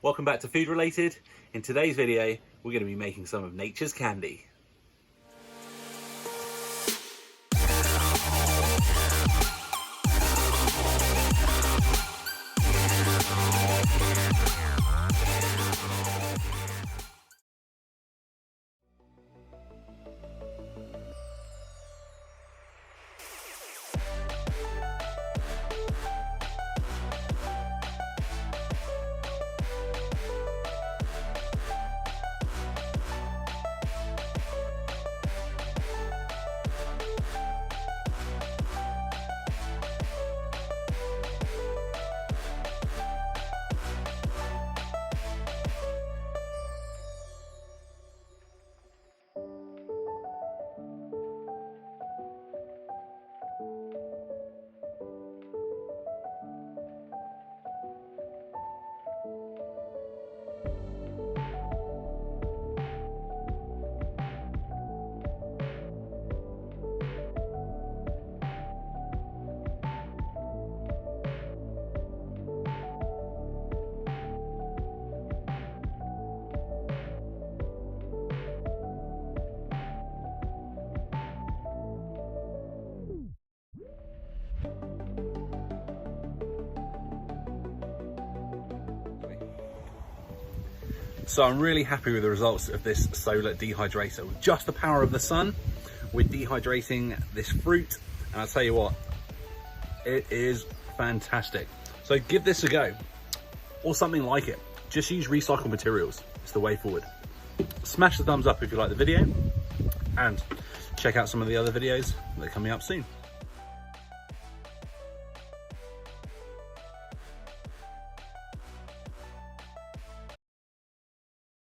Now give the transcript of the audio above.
Welcome back to Food Related. In today's video, we're going to be making some of nature's candy. So I'm really happy with the results of this solar dehydrator. With just the power of the sun, we're dehydrating this fruit, and I'll tell you what, it is fantastic. So give this a go, or something like it. Just use recycled materials. It's the way forward. Smash the thumbs up if you like the video, and check out some of the other videos that are coming up soon.